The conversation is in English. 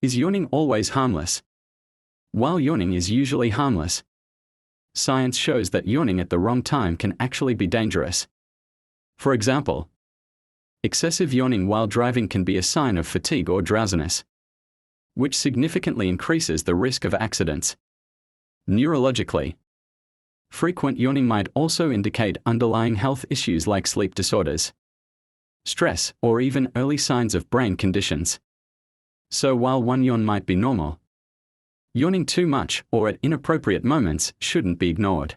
Is yawning always harmless? While yawning is usually harmless, science shows that yawning at the wrong time can actually be dangerous. For example, excessive yawning while driving can be a sign of fatigue or drowsiness, which significantly increases the risk of accidents. Neurologically, frequent yawning might also indicate underlying health issues like sleep disorders, stress, or even early signs of brain conditions. So while one yawn might be normal, yawning too much or at inappropriate moments shouldn't be ignored.